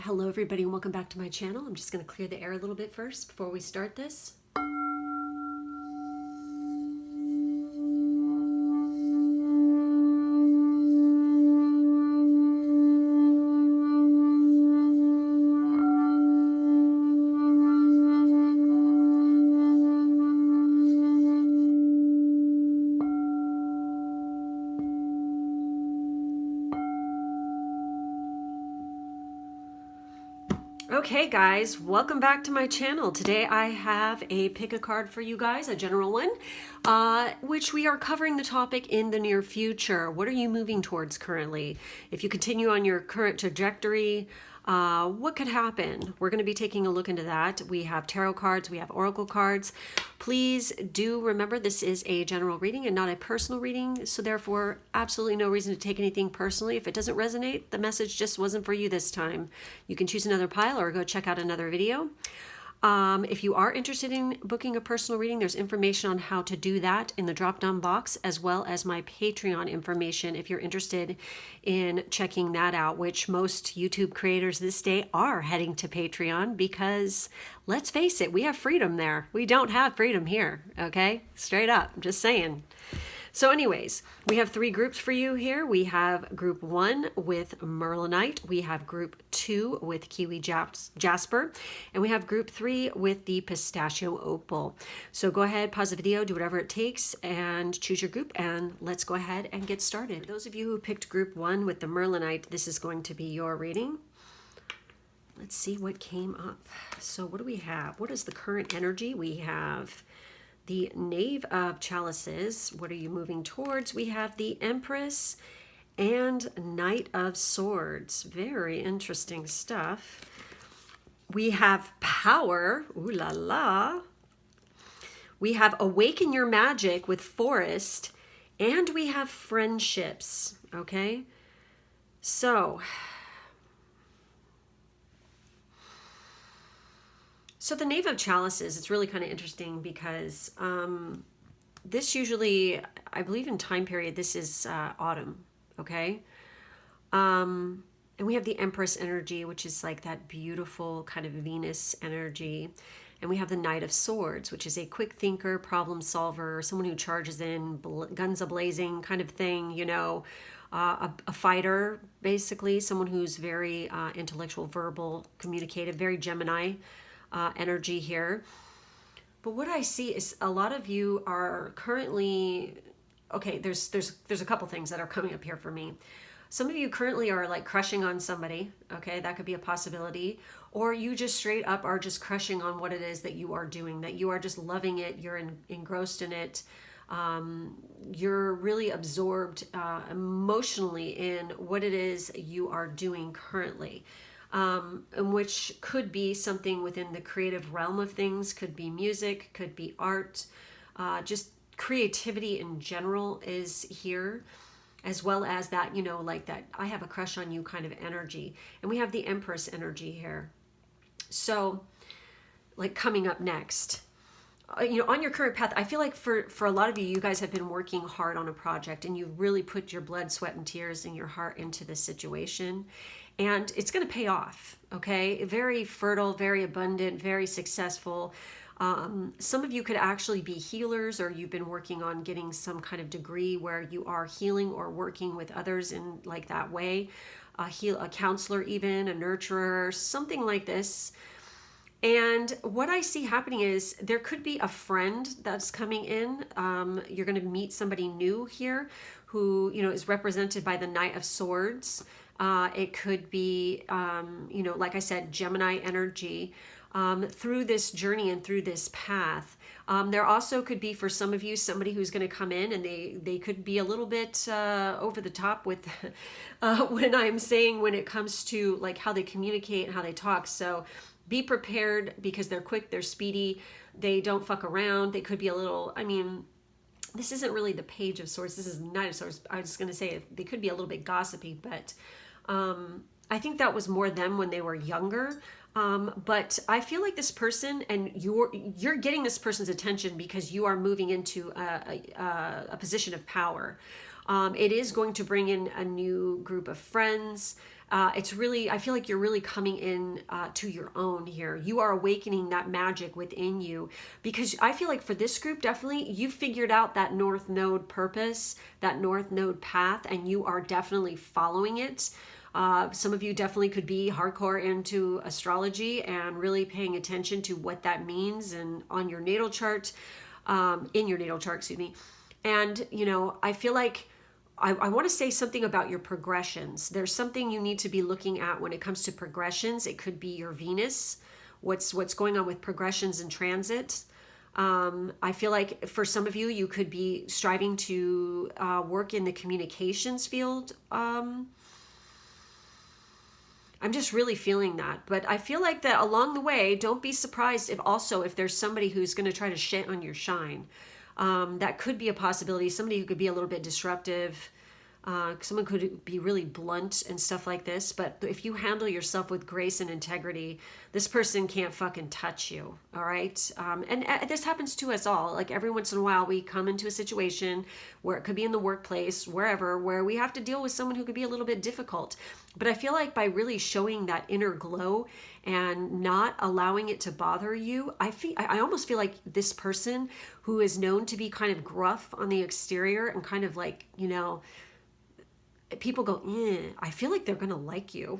Hello everybody and welcome back to my channel. I'm just going to clear the air a little bit first before we start this. Okay guys, welcome back to my channel. Today I have a pick a card for you guys, a general one, which we are covering the topic in the near future. What are you moving towards currently? If you continue on your current trajectory, what could happen? We're going to be taking a look into that. We have tarot cards, we have oracle cards. Please do remember this is a general reading and not a personal reading, so therefore absolutely no reason to take anything personally. If it doesn't resonate, the message just wasn't for you this time. You can choose another pile or go check out another video. If you are interested in booking a personal reading, there's information on how to do that in the drop-down box, as well as my Patreon information if you're interested in checking that out, which most YouTube creators this day are heading to Patreon because, let's face it, we have freedom there. We don't have freedom here, okay? Straight up, I'm just saying. So anyways, we have three groups for you here. We have group 1 with Merlinite. We have group 2 with Kiwi Jasper. And we have group 3 with the Pistachio Opal. So go ahead, pause the video, do whatever it takes, and choose your group, and let's go ahead and get started. For those of you who picked group 1 with the Merlinite, this is going to be your reading. Let's see what came up. So what do we have? What is the current energy? We have the Knave of Chalices. What are you moving towards? We have the Empress and Knight of Swords. Very interesting stuff. We have Power. Ooh la la. We have Awaken Your Magic with Forest. And we have Friendships. Okay? So the Knave of Chalices, it's really kind of interesting because this usually, I believe in time period, this is autumn, okay? And we have the Empress energy, which is like that beautiful kind of Venus energy. And we have the Knight of Swords, which is a quick thinker, problem solver, someone who charges in, guns a-blazing kind of thing, you know, a fighter, basically, someone who's very intellectual, verbal, communicative, very Gemini energy here. But what I see is a lot of you are currently, okay, there's a couple things that are coming up here for me. Some of you currently are like crushing on somebody, okay, that could be a possibility, or you just straight up are just crushing on what it is that you are doing, that you are just loving it, you're engrossed in it, you're really absorbed emotionally in what it is you are doing currently. Which could be something within the creative realm of things, could be music, could be art, just creativity in general is here, as well as that, you know, like that I have a crush on you kind of energy. And we have the Empress energy here. So like coming up next, you know, on your current path, I feel like for a lot of you, you guys have been working hard on a project and you really put your blood, sweat, and tears and your heart into this situation. And it's going to pay off, okay? Very fertile, very abundant, very successful. Some of you could actually be healers, or you've been working on getting some kind of degree where you are healing or working with others in like that way. A counselor even, a nurturer, something like this. And what I see happening is there could be a friend that's coming in. You're going to meet somebody new here who, you know, is represented by the Knight of Swords. It could be, you know, like I said, Gemini energy through this journey and through this path. There also could be, for some of you, somebody who's going to come in and they could be a little bit over the top with when I'm saying when it comes to like how they communicate and how they talk. So be prepared because they're quick, they're speedy, they don't fuck around. They could be a little, I mean, this isn't really the Page of Swords. This is Knight of Swords. I was going to say they could be a little bit gossipy, but I think that was more them when they were younger. But I feel like this person, and you're getting this person's attention because you are moving into a position of power. It is going to bring in a new group of friends. It's really, I feel like you're really coming in to your own here. You are awakening that magic within you, because I feel like for this group, definitely you figured out that North Node purpose, that North Node path, and you are definitely following it. Some of you definitely could be hardcore into astrology and really paying attention to what that means and on your natal chart, in your natal chart, excuse me. And, you know, I feel like I want to say something about your progressions. There's something you need to be looking at when it comes to progressions. It could be your Venus, what's going on with progressions and transit. I feel like for some of you, you could be striving to work in the communications field. I'm just really feeling that. But I feel like that along the way, don't be surprised if there's somebody who's going to try to shit on your shine. That could be a possibility. Somebody who could be a little bit disruptive. Someone could be really blunt and stuff like this. But if you handle yourself with grace and integrity, this person can't fucking touch you. All right. And this happens to us all. Like every once in a while, we come into a situation where it could be in the workplace, wherever, where we have to deal with someone who could be a little bit difficult. But I feel like by really showing that inner glow and not allowing it to bother you, I almost feel like this person who is known to be kind of gruff on the exterior and kind of like, you know, people go, I feel like they're going to like you.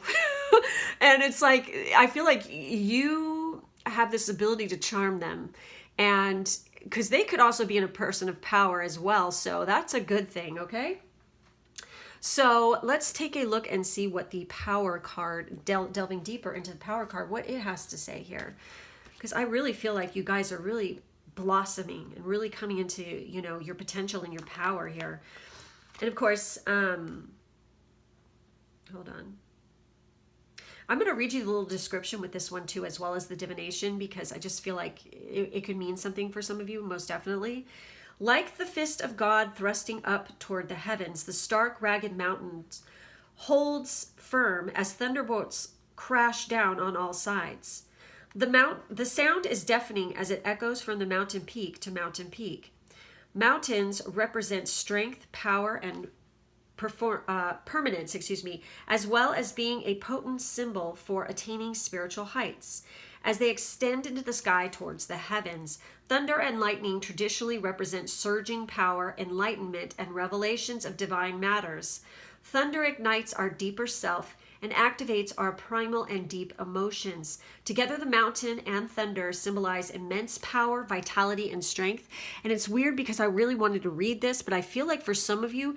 And it's like, I feel like you have this ability to charm them. And because they could also be in a person of power as well. So that's a good thing. Okay. So let's take a look and see what the power card, delving deeper into the power card, what it has to say here. Because I really feel like you guys are really blossoming and really coming into, you know, your potential and your power here. And of course, hold on. I'm going to read you the little description with this one too, as well as the divination, because I just feel like it could mean something for some of you, most definitely. Like the fist of God thrusting up toward the heavens, the stark, ragged mountains holds firm as thunderbolts crash down on all sides. The sound is deafening as it echoes from the mountain peak to mountain peak. Mountains represent strength, power, and permanence, as well as being a potent symbol for attaining spiritual heights. As they extend into the sky towards the heavens, thunder and lightning traditionally represent surging power, enlightenment, and revelations of divine matters. Thunder ignites our deeper self and activates our primal and deep emotions. Together, the mountain and thunder symbolize immense power, vitality, and strength. And it's weird because I really wanted to read this, but I feel like for some of you,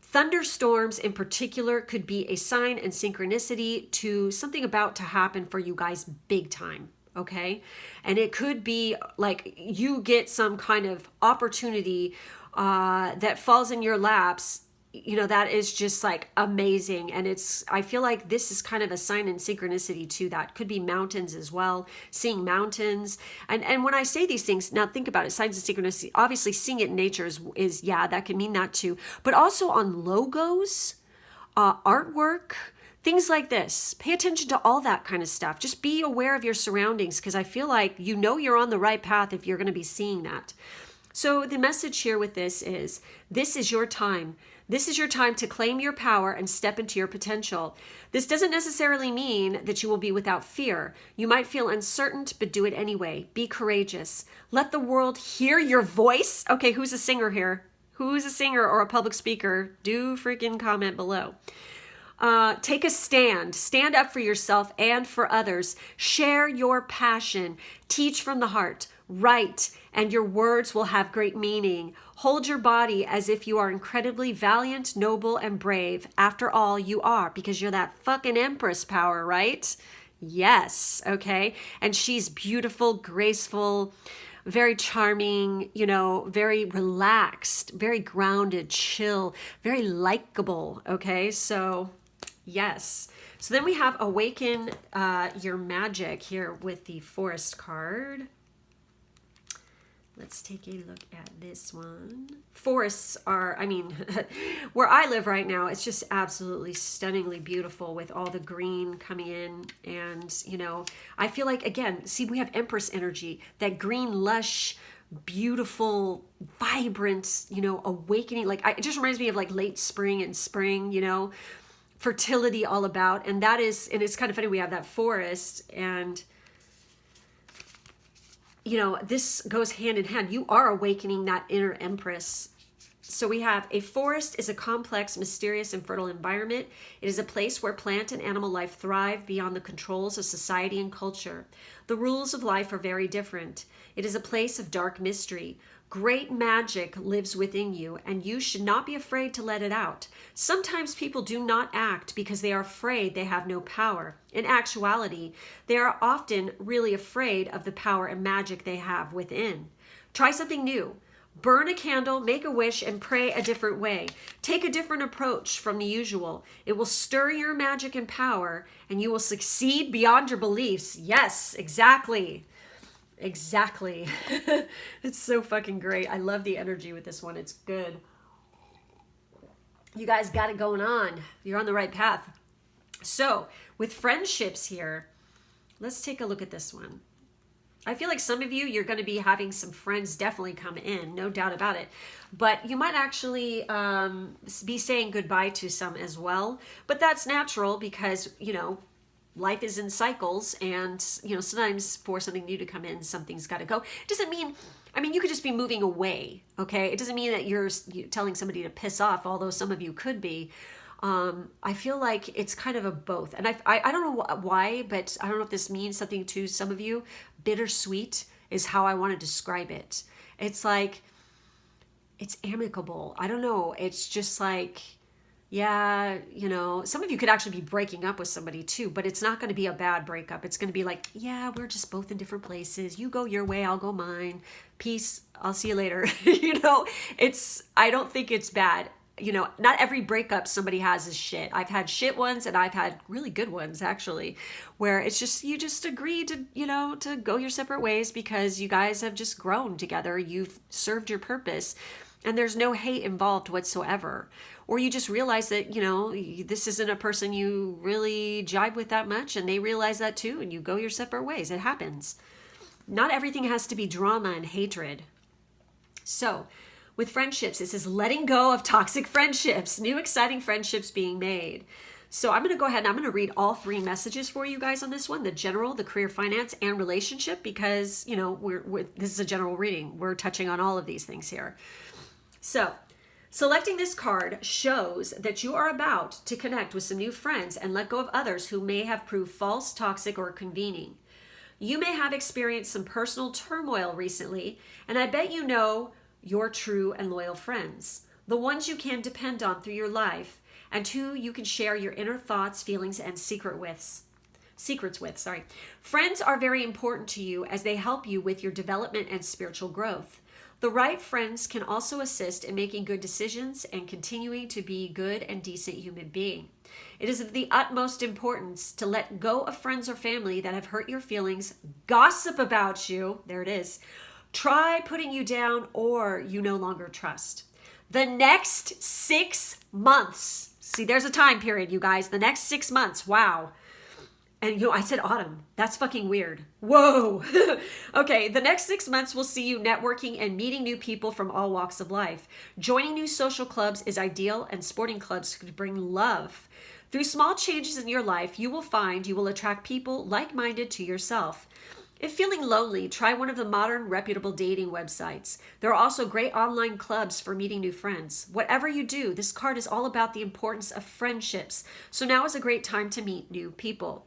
thunderstorms in particular could be a sign and synchronicity to something about to happen for you guys big time, okay? And it could be like you get some kind of opportunity that falls in your laps, you know, that is just like amazing. And I feel like this is kind of a sign and synchronicity to that. Could be mountains as well, seeing mountains. And when I say these things, now think about it, signs and synchronicity, obviously seeing it in nature is yeah, that can mean that too. But also on logos, artwork, things like this. Pay attention to all that kind of stuff. Just be aware of your surroundings, because I feel like you know you're on the right path if you're going to be seeing that. So the message here with this is your time. This is your time to claim your power and step into your potential. This doesn't necessarily mean that you will be without fear. You might feel uncertain, but do it anyway. Be courageous. Let the world hear your voice. Okay, who's a singer here? Who's a singer or a public speaker? Do freaking comment below. Take a stand. Stand up for yourself and for others. Share your passion. Teach from the heart. Write, and your words will have great meaning. Hold your body as if you are incredibly valiant, noble, and brave. After all, you are, because you're that fucking Empress power, right? Yes, okay? And she's beautiful, graceful, very charming, you know, very relaxed, very grounded, chill, very likable, okay? So, yes. So then we have Awaken Your Magic here with the Forest card. Let's take a look at this one. Forests are, I mean, where I live right now, it's just absolutely stunningly beautiful with all the green coming in. And, you know, I feel like, again, see, we have Empress energy, that green, lush, beautiful, vibrant, you know, awakening. Like, it just reminds me of like late spring and spring, you know. fertility all about. And that is, and it's kind of funny, we have that forest, and you know, this goes hand in hand. You are awakening that inner empress. So we have a forest is a complex, mysterious, and fertile environment. It is a place where plant and animal life thrive beyond the controls of society and culture. The rules of life are very different. It is a place of dark mystery. Great magic lives within you, and you should not be afraid to let it out. Sometimes people do not act because they are afraid they have no power. In actuality, they are often really afraid of the power and magic they have within. Try something new. Burn a candle, make a wish, and pray a different way. Take a different approach from the usual. It will stir your magic and power, and you will succeed beyond your beliefs. Yes, exactly. Exactly. It's so fucking great. I love the energy with this one. It's good. You guys got it going on. You're on the right path. So, with friendships here, let's take a look at this one. I feel like some of you, you're going to be having some friends definitely come in, no doubt about it. But you might actually be saying goodbye to some as well. But that's natural because, you know, life is in cycles, and you know, sometimes for something new to come in, something's got to go. It doesn't mean, I mean, you could just be moving away, okay? It doesn't mean that you're telling somebody to piss off, although some of you could be. I feel like it's kind of a both, and I don't know why, but I don't know if this means something to some of you. Bittersweet is how I want to describe it. It's like, it's amicable. I don't know. It's just like, yeah, you know, some of you could actually be breaking up with somebody too, but it's not going to be a bad breakup. It's going to be like, yeah, we're just both in different places. You go your way, I'll go mine. Peace. I'll see you later. You know, I don't think it's bad. You know, not every breakup somebody has is shit. I've had shit ones, and I've had really good ones actually, where it's just, you just agree to, you know, to go your separate ways because you guys have just grown together. You've served your purpose, and there's no hate involved whatsoever. Or you just realize that, you know, this isn't a person you really jive with that much, and they realize that too, and you go your separate ways. It happens. Not everything has to be drama and hatred. So, with friendships, it says letting go of toxic friendships, new exciting friendships being made. So I'm going to go ahead and I'm going to read all three messages for you guys on this one, the general, the career, finance, and relationship, because, you know, this is a general reading. We're touching on all of these things here. So, selecting this card shows that you are about to connect with some new friends and let go of others who may have proved false, toxic, or convening. You may have experienced some personal turmoil recently, and I bet you know your true and loyal friends, the ones you can depend on through your life, and who you can share your inner thoughts, feelings, and secrets with. Friends are very important to you as they help you with your development and spiritual growth. The right friends can also assist in making good decisions and continuing to be a good and decent human being. It is of the utmost importance to let go of friends or family that have hurt your feelings, gossip about you, there it is, try putting you down, or you no longer trust. The next 6 months, see, there's a time period, you guys, the next 6 months, wow. And you know, I said autumn. That's fucking weird. Whoa. Okay, the next 6 months will see you networking and meeting new people from all walks of life. Joining new social clubs is ideal, and sporting clubs could bring love. Through small changes in your life, you will find you will attract people like-minded to yourself. If feeling lonely, try one of the modern, reputable dating websites. There are also great online clubs for meeting new friends. Whatever you do, this card is all about the importance of friendships. So now is a great time to meet new people.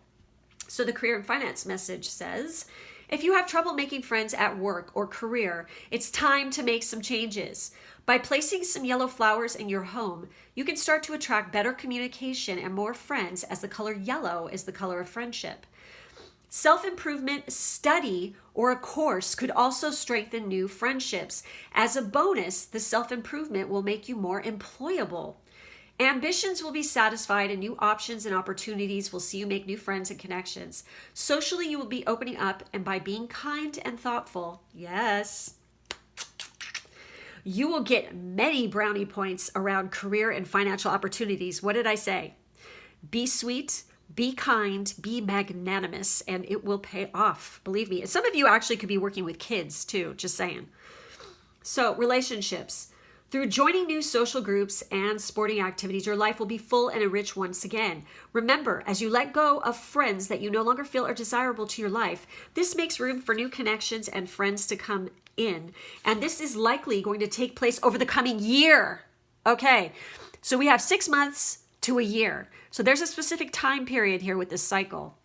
So the career and finance message says, if you have trouble making friends at work or career, it's time to make some changes. By placing some yellow flowers in your home, you can start to attract better communication and more friends, as the color yellow is the color of friendship. Self-improvement study or a course could also strengthen new friendships. As a bonus, the self-improvement will make you more employable. Ambitions will be satisfied, and new options and opportunities will see you make new friends and connections. Socially, you will be opening up, and by being kind and thoughtful, yes, you will get many brownie points around career and financial opportunities. What did I say? Be sweet, be kind, be magnanimous, and it will pay off. Believe me. Some of you actually could be working with kids too, just saying. So relationships. Through joining new social groups and sporting activities, your life will be full and enriched once again. Remember, as you let go of friends that you no longer feel are desirable to your life, this makes room for new connections and friends to come in. And this is likely going to take place over the coming year. Okay, so we have 6 months to a year. So there's a specific time period here with this cycle.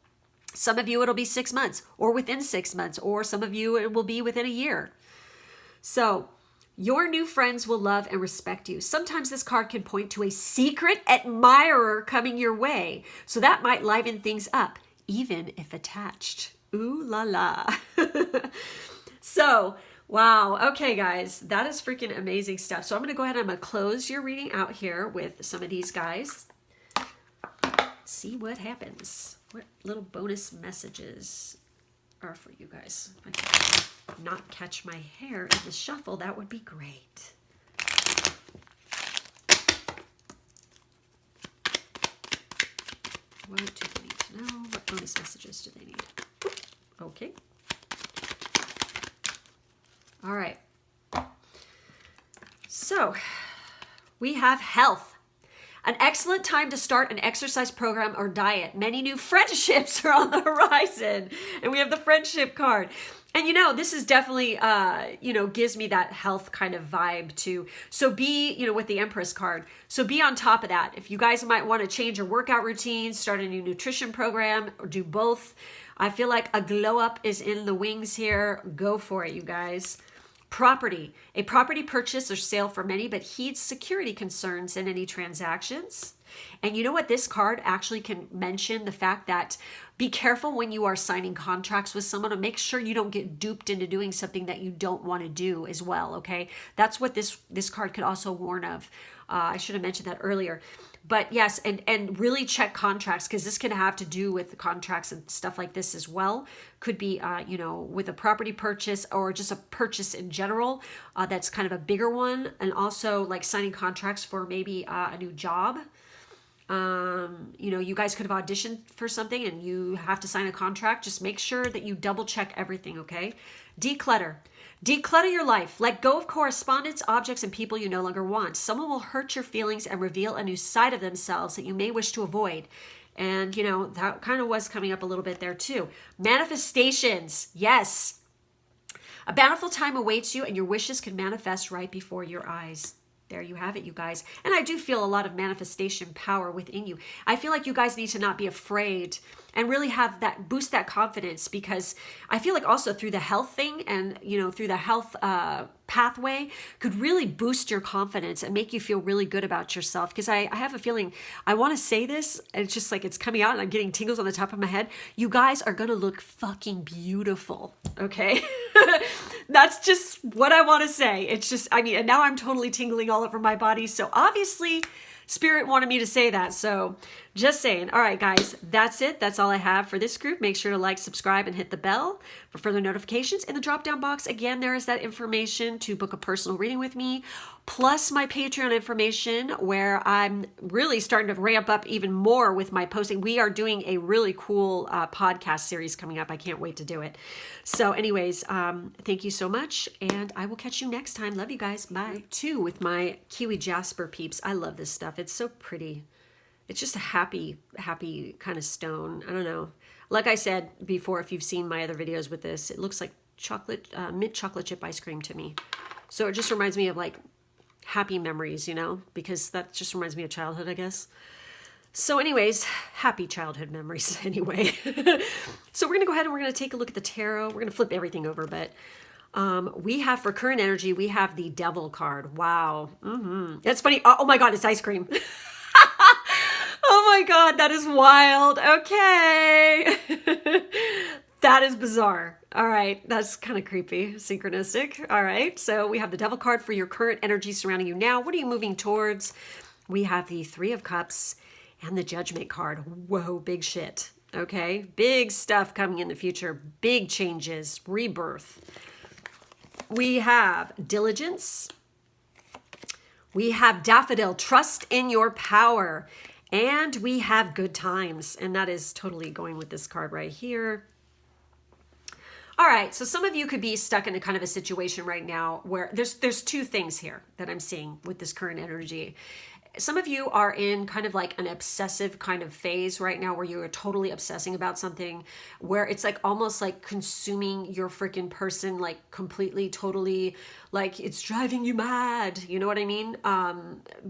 Some of you, it'll be 6 months or within 6 months, or some of you, it will be within a year. So your new friends will love and respect you. Sometimes this card can point to a secret admirer coming your way. So that might liven things up, even if attached. Ooh la la. So, wow. Okay, guys, that is freaking amazing stuff. So I'm going to go ahead and I'm going to close your reading out here with some of these guys. See what happens. What little bonus messages are for you guys. If I can not catch my hair in the shuffle, that would be great. What do they need to know? What bonus messages do they need? Okay. All right. So we have health. An excellent time to start an exercise program or diet. Many new friendships are on the horizon. And we have the friendship card. And you know, this is definitely, gives me that health kind of vibe too. So be, with the Empress card. So be on top of that. If you guys might want to change your workout routine, start a new nutrition program, or do both. I feel like a glow up is in the wings here. Go for it, you guys. Property. A property purchase or sale for many, but heed security concerns in any transactions. And you know what? This card actually can mention the fact that be careful when you are signing contracts with someone, to make sure you don't get duped into doing something that you don't want to do as well, okay? That's what this card could also warn of. I should have mentioned that earlier. But yes, and really check contracts, because this can have to do with the contracts and stuff like this as well. Could be, with a property purchase or just a purchase in general. That's kind of a bigger one. And also like signing contracts for maybe a new job. You guys could have auditioned for something and you have to sign a contract. Just make sure that you double check everything, okay? Declutter. Declutter your life. Let go of correspondence, objects, and people you no longer want. Someone will hurt your feelings and reveal a new side of themselves that you may wish to avoid. And, that kind of was coming up a little bit there too. Manifestations. Yes. A bountiful time awaits you and your wishes can manifest right before your eyes. There you have it, you guys. And I do feel a lot of manifestation power within you. I feel like you guys need to not be afraid and really have that, boost that confidence, because I feel like also through the health thing and, through the health pathway could really boost your confidence and make you feel really good about yourself. Because I have a feeling, I want to say this, and it's just like it's coming out and I'm getting tingles on the top of my head. You guys are going to look fucking beautiful, okay? That's just what I want to say. It's just, and now I'm totally tingling all over my body. So obviously, Spirit wanted me to say that. So just saying. All right, guys, that's it. That's all I have for this group. Make sure to like, subscribe, and hit the bell for further notifications. In the drop-down box, again, there is that information to book a personal reading with me, plus my Patreon information, where I'm really starting to ramp up even more with my posting. We are doing a really cool podcast series coming up. I can't wait to do it. So anyways, thank you so much, and I will catch you next time. Love you guys. Bye. Too, with my Kiwi Jasper peeps. I love this stuff. It's so pretty. It's just a happy kind of stone. I don't know. Like I said before, if you've seen my other videos with this, it looks like mint chocolate chip ice cream to me. So it just reminds me of like happy memories, because that just reminds me of childhood, I guess. So anyways, happy childhood memories anyway. So we're going to go ahead and we're going to take a look at the tarot. We're going to flip everything over, but we have, for current energy, we have the Devil card. Wow. That's funny. Oh my God, it's ice cream. Oh my God, that is wild. Okay. That is bizarre. All right, that's kind of creepy, synchronistic. All right, so we have the Devil card for your current energy surrounding you now. What are you moving towards? We have the Three of Cups and the Judgment card. Whoa, big shit. Okay, big stuff coming in the future. Big changes, rebirth. We have Diligence. We have Daffodil, trust in your power. And we have Good Times. And that is totally going with this card right here. All right, so some of you could be stuck in a kind of a situation right now where there's two things here that I'm seeing with this current energy. Some of you are in kind of like an obsessive kind of phase right now where you're totally obsessing about something, where it's like almost like consuming your freaking person, like completely, totally, like it's driving you mad. You know what I mean?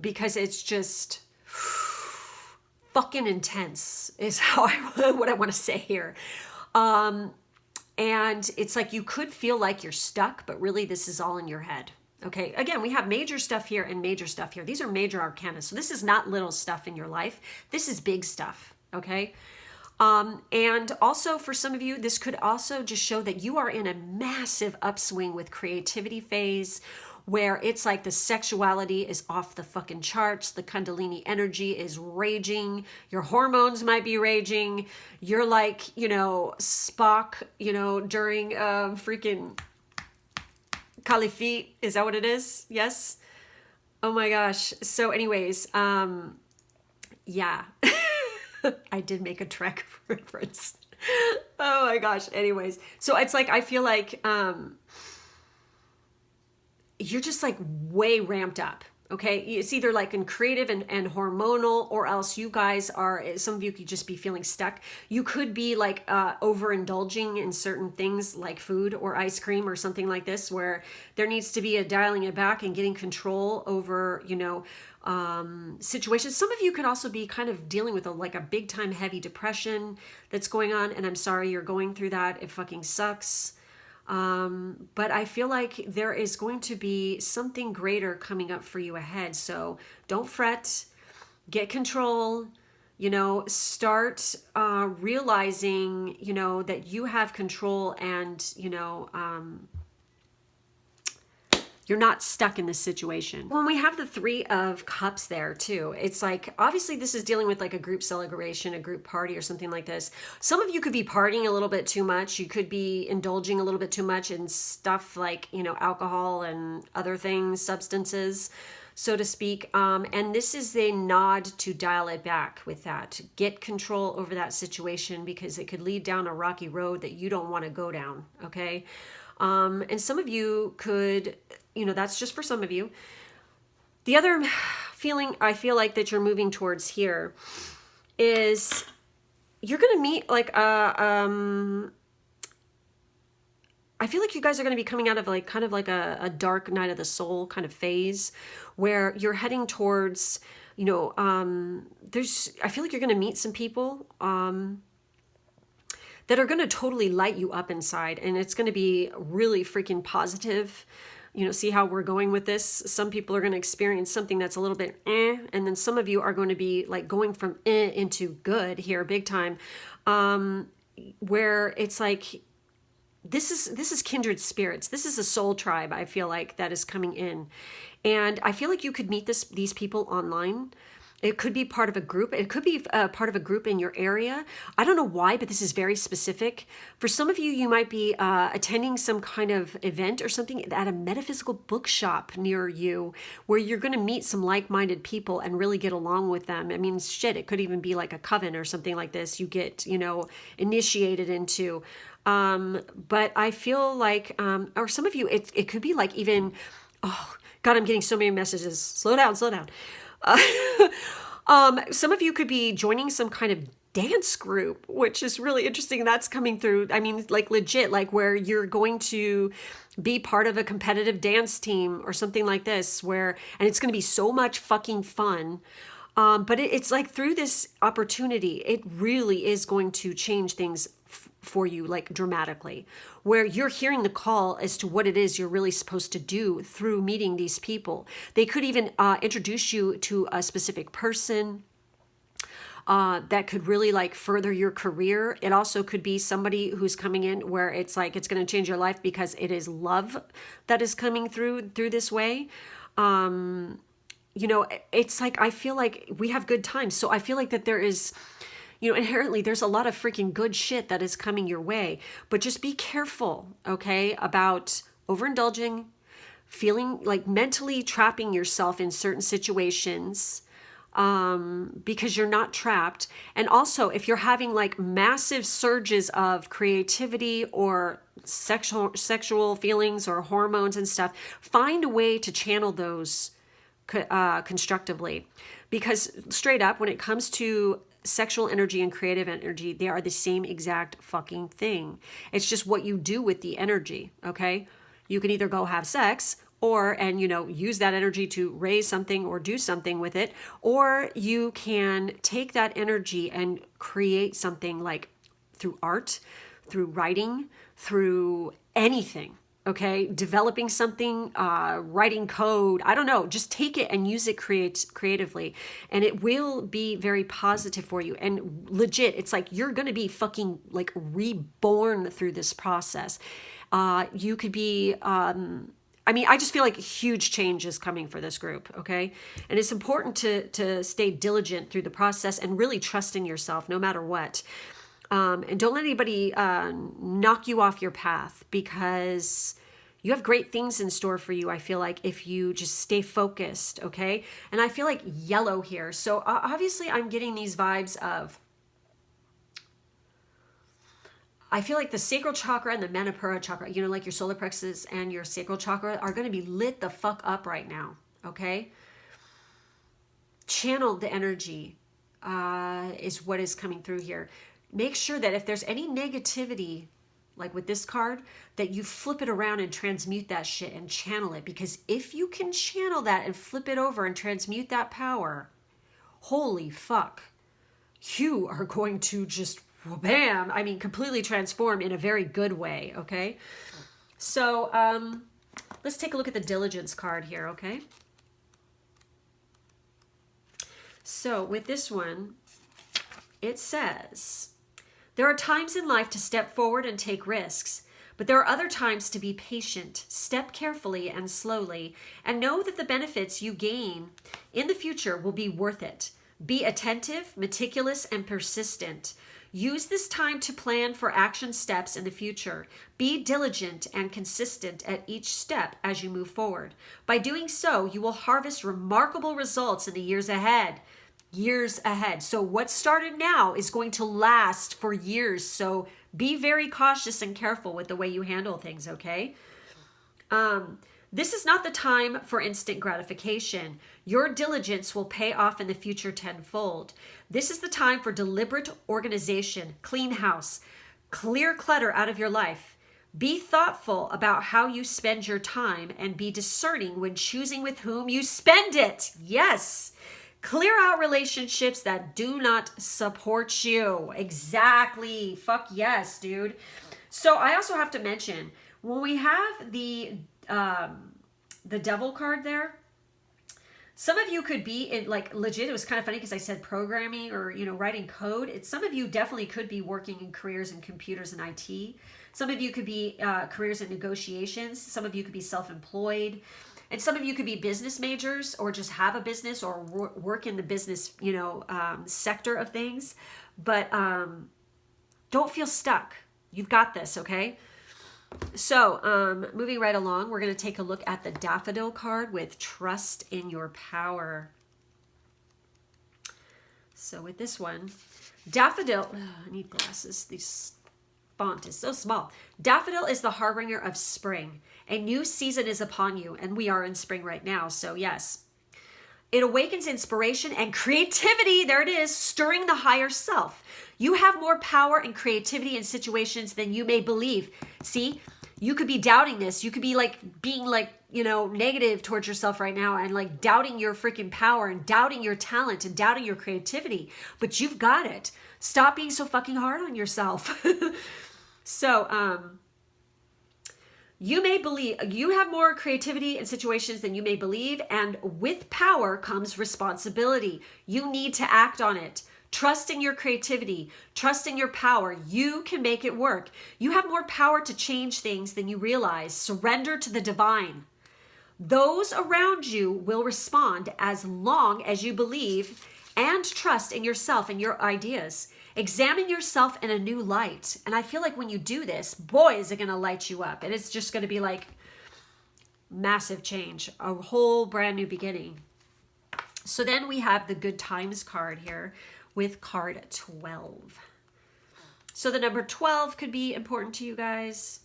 Because it's just fucking intense is how what I want to say here. And it's like you could feel like you're stuck, but really this is all in your head. Okay, again, we have major stuff here and major stuff here. These are major arcana. So this is not little stuff in your life. This is big stuff, okay? And also for some of you, this could also just show that you are in a massive upswing with creativity phase, where it's like the sexuality is off the fucking charts. The Kundalini energy is raging. Your hormones might be raging. You're like, Spock, during freaking Califit. Is that what it is? Yes. Oh my gosh. So anyways, yeah. I did make a Trek reference. Oh my gosh. Anyways. So it's like, I feel like, you're just like way ramped up. Okay. It's either like in creative and hormonal, or else you guys are, some of you could just be feeling stuck. You could be like overindulging in certain things like food or ice cream or something like this, where there needs to be a dialing it back and getting control over, situations. Some of you could also be kind of dealing with a big time heavy depression that's going on. And I'm sorry you're going through that. It fucking sucks. But I feel like there is going to be something greater coming up for you ahead. So don't fret, get control, start realizing, that you have control, and, you're not stuck in this situation. When we have the 3 of Cups there too, it's like, obviously this is dealing with like a group celebration, a group party or something like this. Some of you could be partying a little bit too much. You could be indulging a little bit too much in stuff like, alcohol and other things, substances, so to speak. And this is a nod to dial it back with that. Get control over that situation, because it could lead down a rocky road that you don't want to go down, okay? And some of you could, that's just for some of you. The other feeling I feel like that you're moving towards here is you're going to meet like I feel like you guys are going to be coming out of like kind of like a dark night of the soul kind of phase, where you're heading towards, I feel like you're going to meet some people, that are going to totally light you up inside. And it's going to be really freaking positive. See how we're going with this? Some people are going to experience something that's a little bit and then some of you are going to be like going from into good here big time, where it's like, this is kindred spirits. This is a soul tribe, I feel like, that is coming in. And I feel like you could meet these people online. It could be part of a group. It could be part of a group in your area. I don't know why, but this is very specific. For some of you, you might be attending some kind of event or something at a metaphysical bookshop near you, where you're going to meet some like-minded people and really get along with them. I mean, shit, it could even be like a coven or something like this you get, initiated into. But I feel like, or some of you, it could be like even, oh God, I'm getting so many messages. Slow down. Some of you could be joining some kind of dance group, which is really interesting. That's coming through. I mean, like legit, like where you're going to be part of a competitive dance team or something like this, and it's going to be so much fucking fun. But it's like through this opportunity, it really is going to change things for you, like dramatically, where you're hearing the call as to what it is you're really supposed to do through meeting these people. They could even introduce you to a specific person that could really like further your career. It also could be somebody who's coming in where it's like it's going to change your life because it is love that is coming through this way. It's like, I feel like we have good times. So I feel like that there is, inherently there's a lot of freaking good shit that is coming your way, but just be careful, okay, about overindulging, feeling like mentally trapping yourself in certain situations, because you're not trapped. And also, if you're having like massive surges of creativity or sexual feelings or hormones and stuff, find a way to channel those constructively. Because straight up, when it comes to sexual energy and creative energy, they are the same exact fucking thing. It's just what you do with the energy, okay? You can either go have sex and use that energy to raise something or do something with it, or you can take that energy and create something like through art, through writing, through anything. Okay, developing something, writing code, I don't know, just take it and use it creatively, and it will be very positive for you. And legit, it's like you're gonna be fucking like reborn through this process. You could be, I just feel like a huge change is coming for this group, okay? And it's important to stay diligent through the process and really trust in yourself no matter what. And don't let anybody knock you off your path, because you have great things in store for you, I feel like, if you just stay focused, okay? And I feel like yellow here. So obviously I'm getting these vibes of, I feel like the sacral chakra and the manipura chakra, like your solar plexus and your sacral chakra are going to be lit the fuck up right now, okay? Channel the energy is what is coming through here. Make sure that if there's any negativity, like with this card, that you flip it around and transmute that shit and channel it. Because if you can channel that and flip it over and transmute that power, holy fuck, you are going to just, bam, completely transform in a very good way, okay? So let's take a look at the diligence card here, okay? So with this one, it says, there are times in life to step forward and take risks, but there are other times to be patient, step carefully and slowly, and know that the benefits you gain in the future will be worth it. Be attentive, meticulous, and persistent. Use this time to plan for action steps in the future. Be diligent and consistent at each step as you move forward. By doing so, you will harvest remarkable results in the years ahead. Years ahead. So what started now is going to last for years. So be very cautious and careful with the way you handle things, okay? This is not the time for instant gratification. Your diligence will pay off in the future tenfold. This is the time for deliberate organization, clean house, clear clutter out of your life. Be thoughtful about how you spend your time and be discerning when choosing with whom you spend it. Yes. Clear out relationships that do not support you. Exactly. Fuck yes, dude. So I also have to mention, when we have the devil card there, some of you could be in, like, legit, it was kind of funny because I said programming or, writing code. Some of you definitely could be working in careers in computers and IT. Some of you could be careers in negotiations. Some of you could be self-employed. And some of you could be business majors or just have a business or work in the business, sector of things. But don't feel stuck. You've got this, okay? So moving right along, we're going to take a look at the daffodil card with trust in your power. So with this one, daffodil, I need glasses. This font is so small. Daffodil is the harbinger of spring. A new season is upon you, and we are in spring right now, so yes. It awakens inspiration and creativity, there it is, stirring the higher self. You have more power and creativity in situations than you may believe. See, you could be doubting this. You could be being negative towards yourself right now and doubting your freaking power and doubting your talent and doubting your creativity. But you've got it. Stop being so fucking hard on yourself. So, you may believe you have more creativity in situations than you may believe, and with power comes responsibility. You need to act on it. Trust in your creativity. Trust in your power. You can make it work. You have more power to change things than you realize. Surrender to the divine. Those around you will respond as long as you believe and trust in yourself and your ideas. Examine yourself in a new light. And I feel like when you do this, boy, is it going to light you up. And it's just going to be like massive change, a whole brand new beginning. So then we have the good times card here with card 12. So the number 12 could be important to you guys.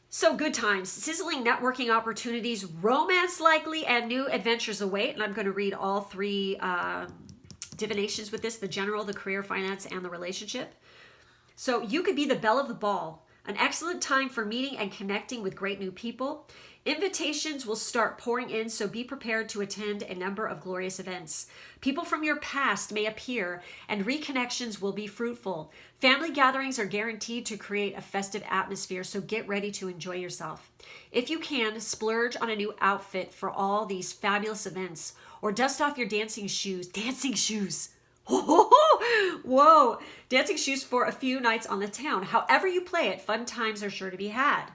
So good times, sizzling networking opportunities, romance likely, and new adventures await. And I'm going to read all three divinations with this: the general, the career, finance, and the relationship. So you could be the belle of the ball. An excellent time for meeting and connecting with great new people. Invitations will start pouring in, so be prepared to attend a number of glorious events. People from your past may appear, and reconnections will be fruitful. Family gatherings are guaranteed to create a festive atmosphere, so get ready to enjoy yourself. If you can, splurge on a new outfit for all these fabulous events, or dust off your dancing shoes. Dancing shoes! Whoa! Dancing shoes for a few nights on the town. However you play it, fun times are sure to be had.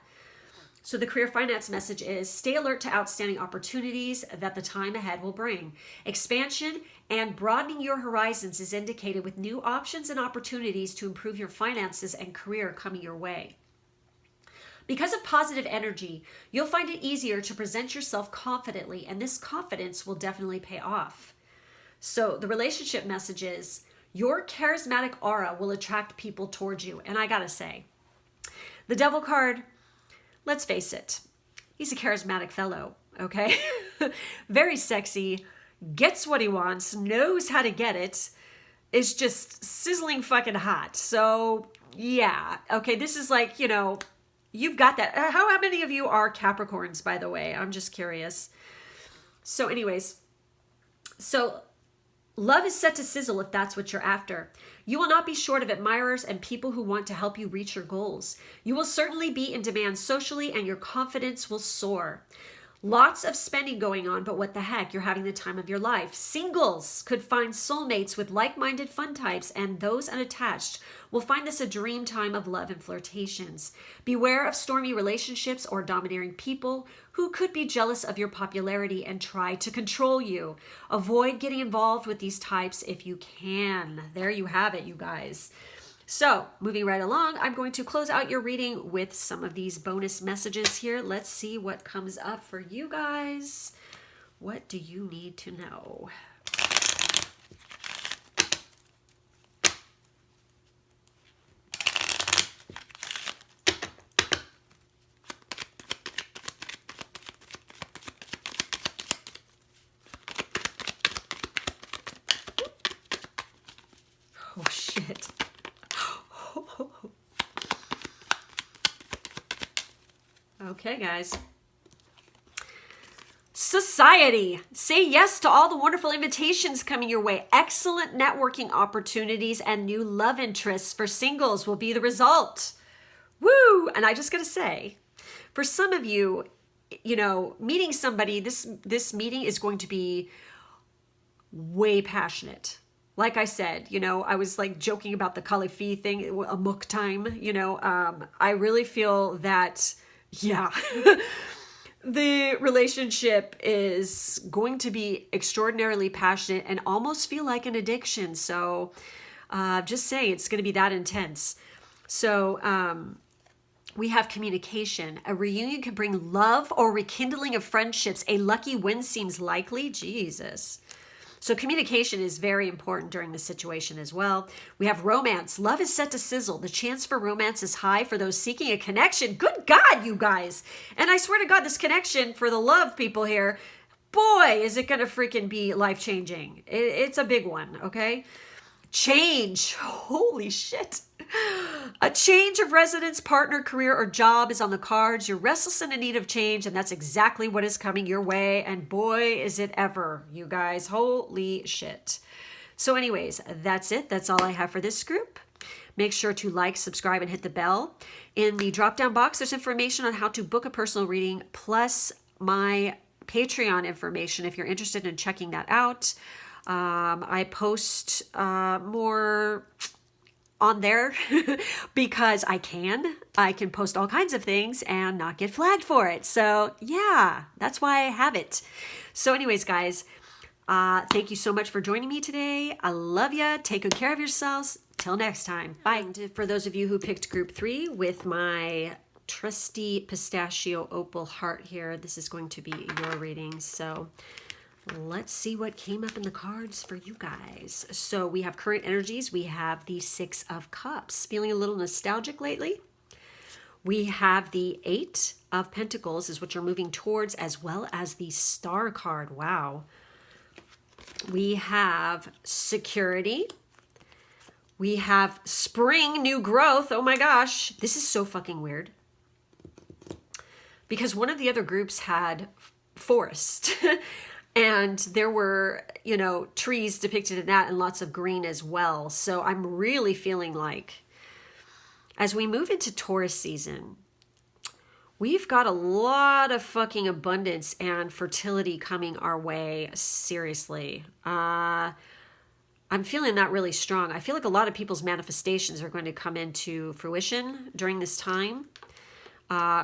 So the career finance message is: stay alert to outstanding opportunities that the time ahead will bring. Expansion and broadening your horizons is indicated with new options and opportunities to improve your finances and career coming your way. Because of positive energy, you'll find it easier to present yourself confidently, and this confidence will definitely pay off. So the relationship message is: your charismatic aura will attract people towards you. And I gotta say, the devil card, let's face it, he's a charismatic fellow, okay? Very sexy, gets what he wants, knows how to get it, is just sizzling fucking hot. So yeah, okay, this is like, you know, you've got that. How many of you are Capricorns, by the way? I'm just curious. So anyways, so love is set to sizzle if that's what you're after. You will not be short of admirers and people who want to help you reach your goals. You will certainly be in demand socially, and your confidence will soar. Lots of spending going on, but what the heck, you're having the time of your life. Singles could find soulmates with like-minded fun types, and those unattached will find this a dream time of love and flirtations. Beware of stormy relationships or domineering people who could be jealous of your popularity and try to control you. Avoid getting involved with these types if you can. There you have it, you guys. So, moving right along, I'm going to close out your reading with some of these bonus messages here. Let's see what comes up for you guys. What do you need to know? Oh, shit. Okay, guys. Society. Say yes to all the wonderful invitations coming your way. Excellent networking opportunities and new love interests for singles will be the result. Woo! And I just got to say, for some of you, you know, meeting somebody, this meeting is going to be way passionate. Like I said, you know, I was like joking about the Kalifi thing, a muk time, you know, I really feel that, yeah, the relationship is going to be extraordinarily passionate and almost feel like an addiction. So just saying, it's going to be that intense. So we have communication. A reunion can bring love or rekindling of friendships. A lucky win seems likely. Jesus. So communication is very important during this situation as well. We have romance. Love is set to sizzle. The chance for romance is high for those seeking a connection. Good God, you guys. And I swear to God, this connection for the love people here, boy, is it going to freaking be life-changing. It's a big one, okay? Change. Holy shit. A change of residence, partner, career, or job is on the cards. You're restless and in need of change, and that's exactly what is coming your way. And boy, is it ever, you guys. Holy shit. So anyways, that's it. That's all I have for this group. Make sure to like, subscribe, and hit the bell. In the drop-down box, there's information on how to book a personal reading, plus my Patreon information if you're interested in checking that out. I post more on there because I can post all kinds of things and not get flagged for it. So yeah, that's why I have it. So anyways, guys, thank you so much for joining me today. I love ya. Take good care of yourselves. Till next time. Bye. And for those of you who picked group 3 with my trusty pistachio opal heart here, this is going to be your reading. So Let's see what came up in the cards for you guys. So we have current energies. We have the Six of Cups. Feeling a little nostalgic lately? We have the Eight of Pentacles is what you're moving towards, as well as the Star card. Wow. We have security. We have spring, new growth. Oh my gosh. This is so fucking weird. Because one of the other groups had forest. And there were, you know, trees depicted in that and lots of green as well. So I'm really feeling like as we move into Taurus season, we've got a lot of fucking abundance and fertility coming our way. Seriously. I'm feeling that really strong. I feel like a lot of people's manifestations are going to come into fruition during this time.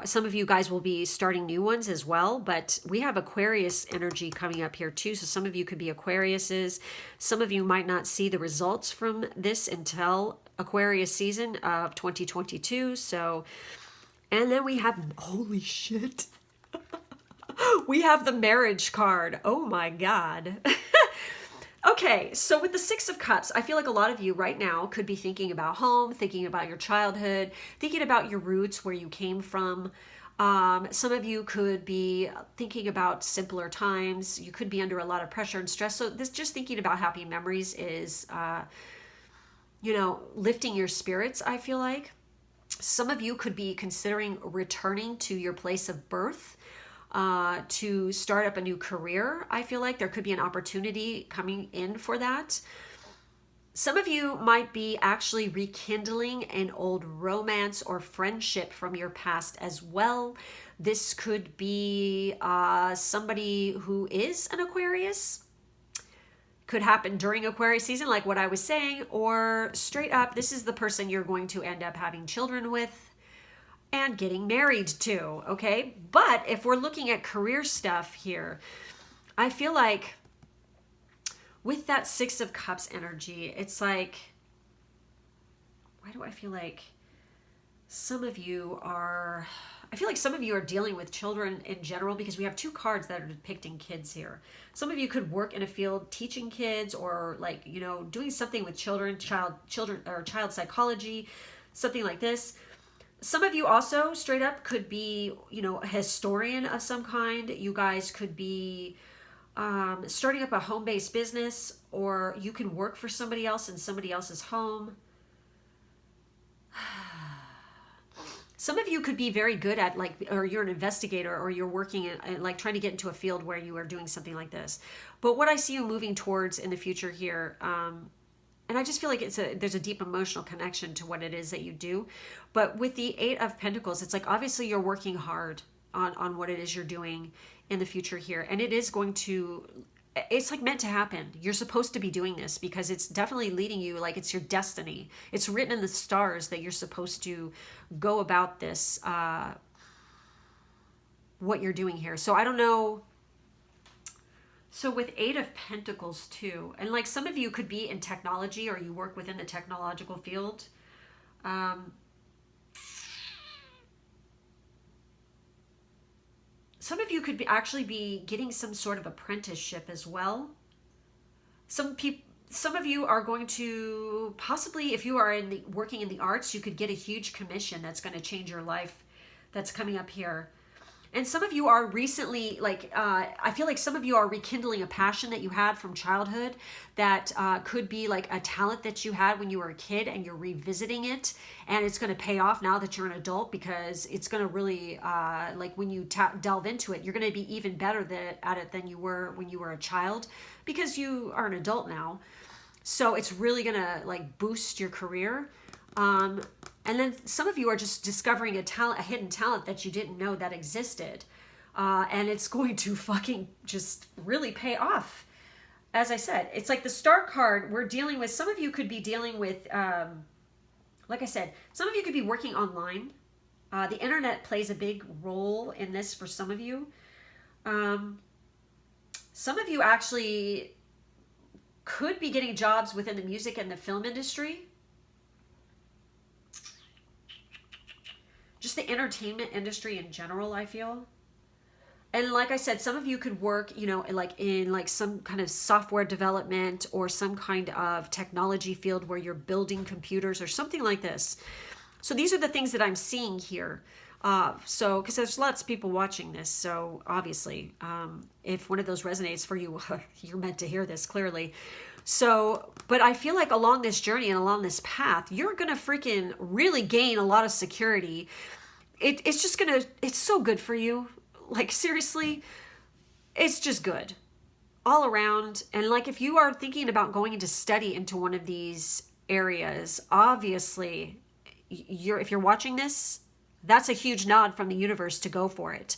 Some of you guys will be starting new ones as well, but we have Aquarius energy coming up here too. So some of you could be Aquariuses. Some of you might not see the results from this until Aquarius season of 2022. So, and then we have, holy shit. We have the marriage card. Oh my God. Okay, so with the Six of Cups, I feel like a lot of you right now could be thinking about home, thinking about your childhood, thinking about your roots, where you came from. Some of you could be thinking about simpler times. You could be under a lot of pressure and stress. So this just thinking about happy memories is, you know, lifting your spirits, I feel like. Some of you could be considering returning to your place of birth. To start up a new career. I feel like there could be an opportunity coming in for that. Some of you might be actually rekindling an old romance or friendship from your past as well. This could be somebody who is an Aquarius. Could happen during Aquarius season, like what I was saying, or straight up, this is the person you're going to end up having children with and getting married to, okay? But if we're looking at career stuff here, I feel like with that Six of Cups energy, it's like, why do I feel like some of you are, I feel like some of you are dealing with children in general because we have two cards that are depicting kids here. Some of you could work in a field teaching kids or like, you know, doing something with children, child psychology, something like this. Some of you also straight up could be, you know, a historian of some kind. You guys could be starting up a home-based business, or you can work for somebody else in somebody else's home. Some of you could be very good at like, or you're an investigator, or you're working in like trying to get into a field where you are doing something like this. But what I see you moving towards in the future here, and I just feel like there's a deep emotional connection to what it is that you do. But with the Eight of Pentacles, it's like obviously you're working hard on what it is you're doing in the future here. And it is going to, it's like meant to happen. You're supposed to be doing this because it's definitely leading you, like it's your destiny. It's written in the stars that you're supposed to go about this, what you're doing here. So I don't know. So with Eight of Pentacles too, and like some of you could be in technology or you work within the technological field. Some of you could actually be getting some sort of apprenticeship as well. Some of you are going to possibly, if you are working in the arts, you could get a huge commission that's going to change your life. That's coming up here. And some of you are recently, like, I feel like some of you are rekindling a passion that you had from childhood that could be like a talent that you had when you were a kid and you're revisiting it. And it's going to pay off now that you're an adult because it's going to really, like when you delve into it, you're going to be even better at it than you were when you were a child because you are an adult now. So it's really going to like boost your career. And then some of you are just discovering a hidden talent that you didn't know that existed. And it's going to fucking just really pay off. As I said, it's like the Star card we're dealing with. Some of you could be dealing with, like I said, some of you could be working online. The internet plays a big role in this for some of you. Some of you actually could be getting jobs within the music and the film industry. Just the entertainment industry in general, I feel. And like I said, some of you could work, you know, like in like some kind of software development or some kind of technology field where you're building computers or something like this. So these are the things that I'm seeing here. So, because there's lots of people watching this, so obviously, if one of those resonates for you, you're meant to hear this clearly. So, but I feel like along this journey and along this path, you're gonna freaking really gain a lot of security. It's just gonna, it's so good for you. Like seriously, it's just good all around. And like if you are thinking about going into study into one of these areas, obviously, if you're watching this, that's a huge nod from the universe to go for it.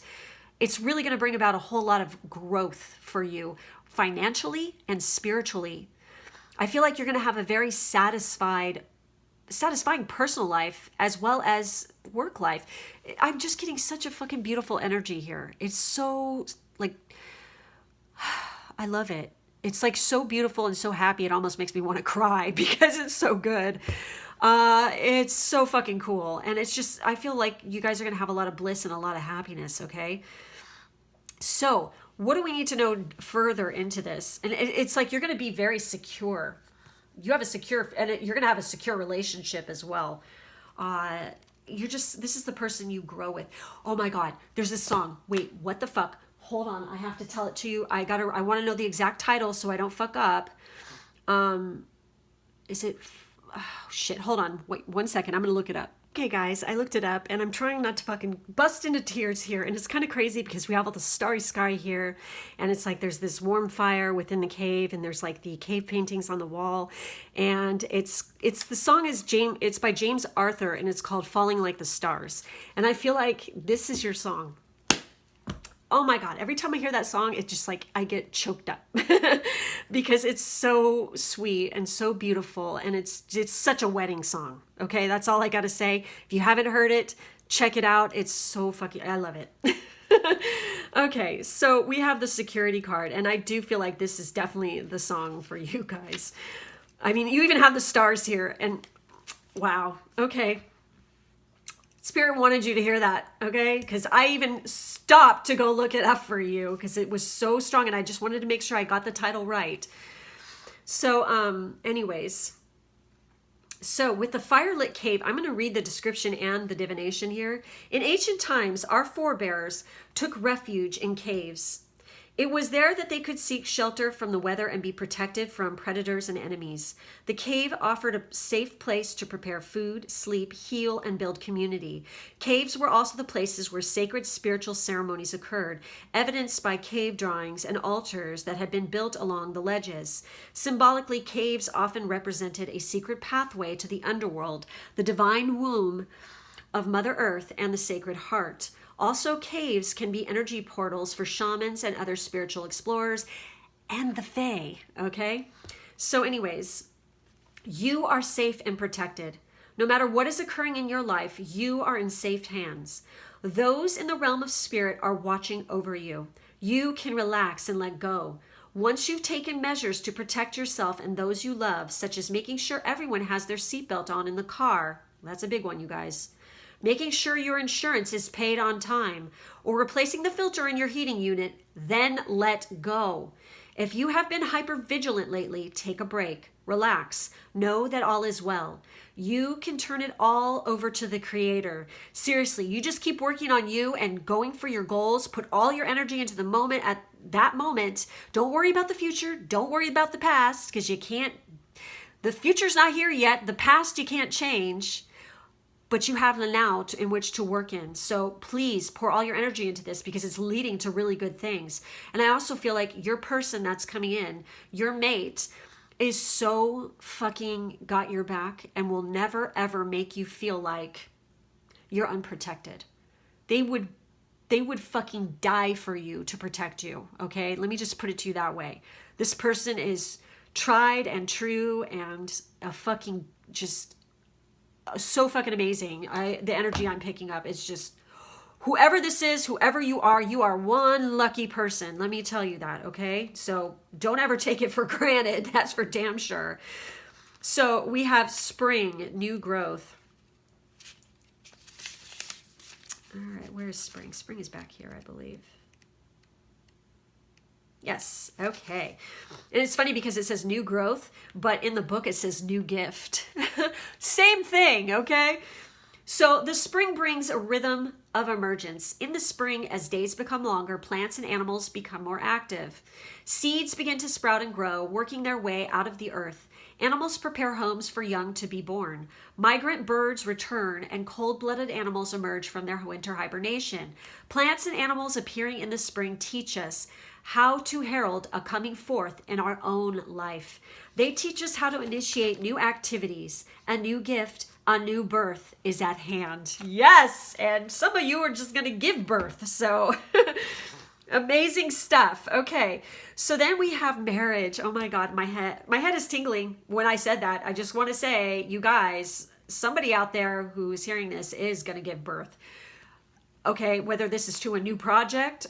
It's really going to bring about a whole lot of growth for you financially and spiritually. I feel like you're going to have a very satisfying personal life as well as work life. I'm just getting such a fucking beautiful energy here. It's so like, I love it. It's like so beautiful and so happy. It almost makes me want to cry because it's so good. It's so fucking cool. And it's just, I feel like you guys are going to have a lot of bliss and a lot of happiness. Okay. So what do we need to know further into this? And it's like, you're going to be very secure. You have a secure, and you're going to have a secure relationship as well. This is the person you grow with. Oh my God. There's this song. Wait, what the fuck? Hold on. I have to tell it to you. I want to know the exact title so I don't fuck up. Is it, oh shit. Hold on. Wait 1 second. I'm going to look it up. Okay, guys, I looked it up and I'm trying not to fucking bust into tears here. And it's kind of crazy because we have all the starry sky here. And it's like there's this warm fire within the cave and there's like the cave paintings on the wall. And the song is it's by James Arthur and it's called Falling Like the Stars. And I feel like this is your song. Oh my God, every time I hear that song, it's just like I get choked up because it's so sweet and so beautiful. And it's such a wedding song. Okay, that's all I got to say. If you haven't heard it, check it out. It's so fucking, I love it. Okay, so we have the security card and I do feel like this is definitely the song for you guys. I mean, you even have the stars here and wow. Okay. Spirit wanted you to hear that, okay? Because I even stopped to go look it up for you because it was so strong and I just wanted to make sure I got the title right. So anyways, so with the firelit cave, I'm going to read the description and the divination here. In ancient times, our forebears took refuge in caves. It was there that they could seek shelter from the weather and be protected from predators and enemies. The cave offered a safe place to prepare food, sleep, heal, and build community. Caves were also the places where sacred spiritual ceremonies occurred, evidenced by cave drawings and altars that had been built along the ledges. Symbolically, caves often represented a secret pathway to the underworld, the divine womb of Mother Earth, and the Sacred Heart. Also, caves can be energy portals for shamans and other spiritual explorers and the Fae, okay? So anyways, you are safe and protected. No matter what is occurring in your life, you are in safe hands. Those in the realm of spirit are watching over you. You can relax and let go. Once you've taken measures to protect yourself and those you love, such as making sure everyone has their seatbelt on in the car, that's a big one, you guys, making sure your insurance is paid on time, or replacing the filter in your heating unit, then let go. If you have been hypervigilant lately, take a break, relax, know that all is well. You can turn it all over to the Creator. Seriously, you just keep working on you and going for your goals. Put all your energy into the moment at that moment. Don't worry about the future. Don't worry about the past because you can't, the future's not here yet. The past you can't change. But you have the now in which to work in. So please pour all your energy into this because it's leading to really good things. And I also feel like your person that's coming in, your mate, is so fucking got your back and will never ever make you feel like you're unprotected. They would fucking die for you to protect you, okay? Let me just put it to you that way. This person is tried and true and a fucking just so fucking amazing. The energy I'm picking up is just, whoever this is, whoever you are one lucky person. Let me tell you that, okay? So don't ever take it for granted. That's for damn sure. So we have spring, new growth. All right, where is spring? Spring is back here, I believe. Yes. Okay. And it's funny because it says new growth, but in the book it says new gift. Same thing, okay? So the spring brings a rhythm of emergence. In the spring, as days become longer, plants and animals become more active. Seeds begin to sprout and grow, working their way out of the earth. Animals prepare homes for young to be born. Migrant birds return, and cold-blooded animals emerge from their winter hibernation. Plants and animals appearing in the spring teach us how to herald a coming forth in our own life. They teach us how to initiate new activities. A new gift, a new birth is at hand. Yes, and some of you are just going to give birth, so amazing stuff. Okay, so then we have marriage. Oh my God, my head is tingling when I said that. I just want to say, you guys, somebody out there who's hearing this is going to give birth. Okay, whether this is to a new project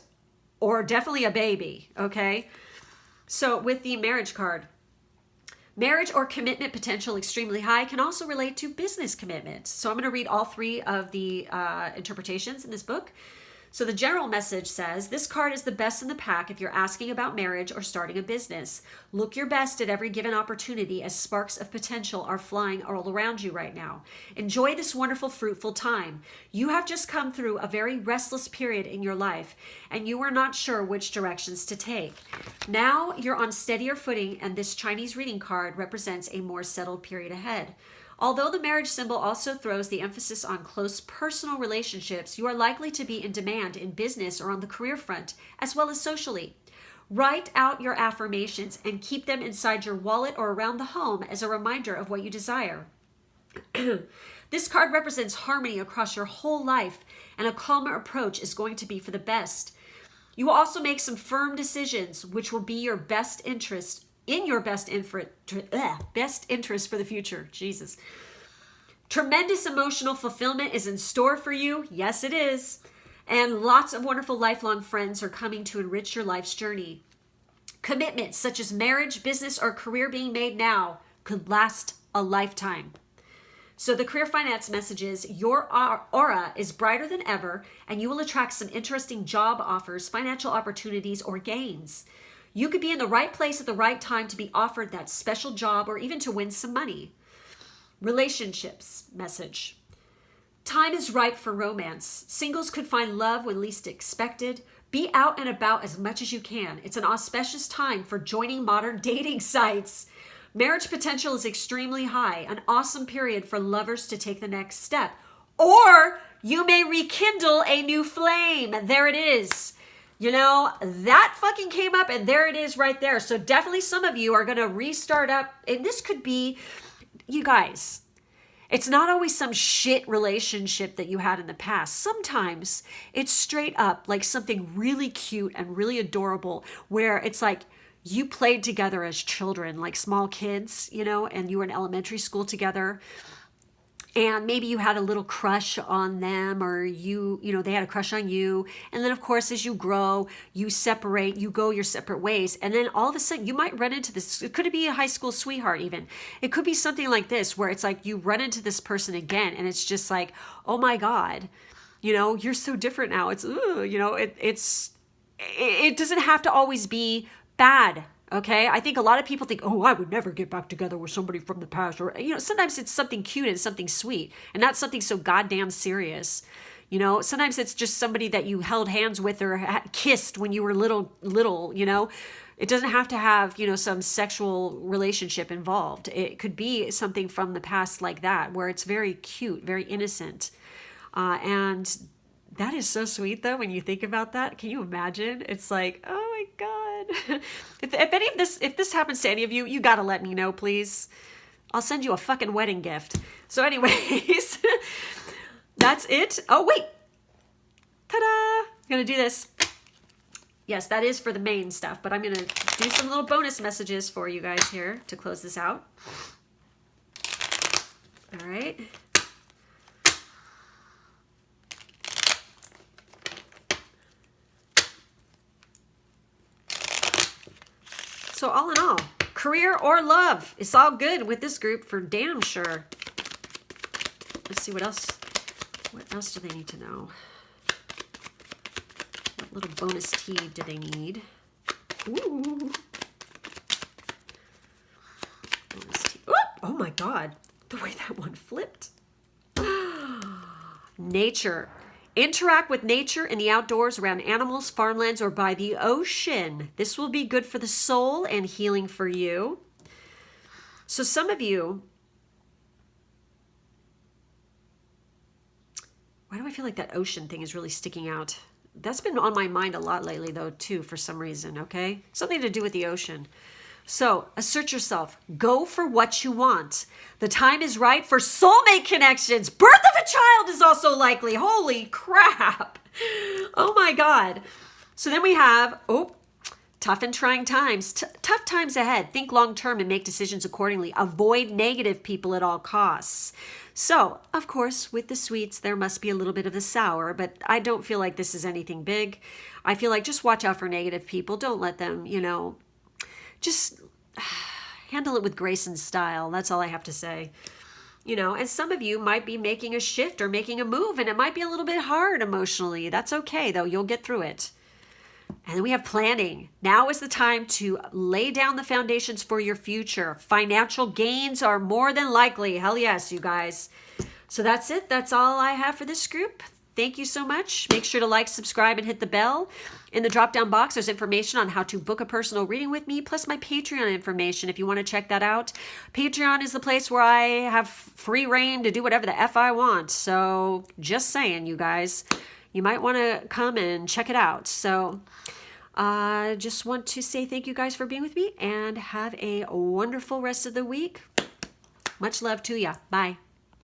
or definitely a baby, okay? So with the marriage card, marriage or commitment potential extremely high can also relate to business commitments. So I'm going to read all three of the interpretations in this book. So the general message says, this card is the best in the pack if you're asking about marriage or starting a business. Look your best at every given opportunity as sparks of potential are flying all around you right now. Enjoy this wonderful, fruitful time. You have just come through a very restless period in your life, and you are not sure which directions to take. Now you're on steadier footing, and this Chinese reading card represents a more settled period ahead. Although the marriage symbol also throws the emphasis on close personal relationships, you are likely to be in demand in business or on the career front, as well as socially. Write out your affirmations and keep them inside your wallet or around the home as a reminder of what you desire. This card represents harmony across your whole life, and a calmer approach is going to be for the best. You will also make some firm decisions, which will be your best interest interest for the future. Jesus. Tremendous emotional fulfillment is in store for you. Yes, it is. And lots of wonderful lifelong friends are coming to enrich your life's journey. Commitments such as marriage, business, or career being made now could last a lifetime. So the career finance message is your aura is brighter than ever, and you will attract some interesting job offers, financial opportunities, or gains. You could be in the right place at the right time to be offered that special job or even to win some money. Relationships message. Time is ripe for romance. Singles could find love when least expected. Be out and about as much as you can. It's an auspicious time for joining modern dating sites. Marriage potential is extremely high, an awesome period for lovers to take the next step. Or you may rekindle a new flame. There it is. You know, that fucking came up and there it is right there. So definitely some of you are going to restart up. And this could be, you guys, it's not always some shit relationship that you had in the past. Sometimes it's straight up like something really cute and really adorable where it's like you played together as children, like small kids, you know, and you were in elementary school together. And maybe you had a little crush on them, or you know, they had a crush on you. And then of course, as you grow, you separate, you go your separate ways. And then all of a sudden you might run into this. It could be a high school sweetheart even. It could be something like this, where it's like you run into this person again and it's just like, oh my God, you know, you're so different now. It's, you know, it doesn't have to always be bad. Okay, I think a lot of people think, oh, I would never get back together with somebody from the past. Or, you know, sometimes it's something cute and something sweet and not something so goddamn serious. You know, sometimes it's just somebody that you held hands with or kissed when you were little, you know. It doesn't have to have, you know, some sexual relationship involved. It could be something from the past like that, where it's very cute, very innocent. And that is so sweet, though, when you think about that. Can you imagine? It's like, oh my God. If this happens to any of you, you got to let me know, please. I'll send you a fucking wedding gift. So anyways, that's it. Oh, wait. Ta-da. I'm going to do this. Yes, that is for the main stuff, but I'm going to do some little bonus messages for you guys here to close this out. All right. So all in all, career or love, it's all good with this group for damn sure. Let's see what else. What else do they need to know? What little bonus tea do they need? Ooh. Oh my God. The way that one flipped. Nature. Interact with nature in the outdoors, around animals, farmlands, or by the ocean. This will be good for the soul and healing for you. So some of you, why do I feel like that ocean thing is really sticking out? That's been on my mind a lot lately, though, too, for some reason, okay? Something to do with the ocean. So assert yourself. Go for what you want. The time is right for soulmate connections. Birth of a child is also likely. Holy crap. Oh my God. So then we have, tough and trying times. Tough times ahead. Think long term and make decisions accordingly. Avoid negative people at all costs. So, of course, with the sweets, there must be a little bit of the sour, but I don't feel like this is anything big. I feel like just watch out for negative people. Don't let them, just handle it with grace and style. That's all I have to say. And some of you might be making a shift or making a move, and it might be a little bit hard emotionally. That's okay, though. You'll get through it. And then we have planning. Now is the time to lay down the foundations for your future. Financial gains are more than likely. Hell yes, you guys. So that's it. That's all I have for this group. Thank you so much. Make sure to like, subscribe, and hit the bell. In the drop-down box, there's information on how to book a personal reading with me, plus my Patreon information if you want to check that out. Patreon is the place where I have free reign to do whatever the F I want. So just saying, you guys, you might want to come and check it out. So just want to say thank you guys for being with me, and have a wonderful rest of the week. Much love to ya. Bye.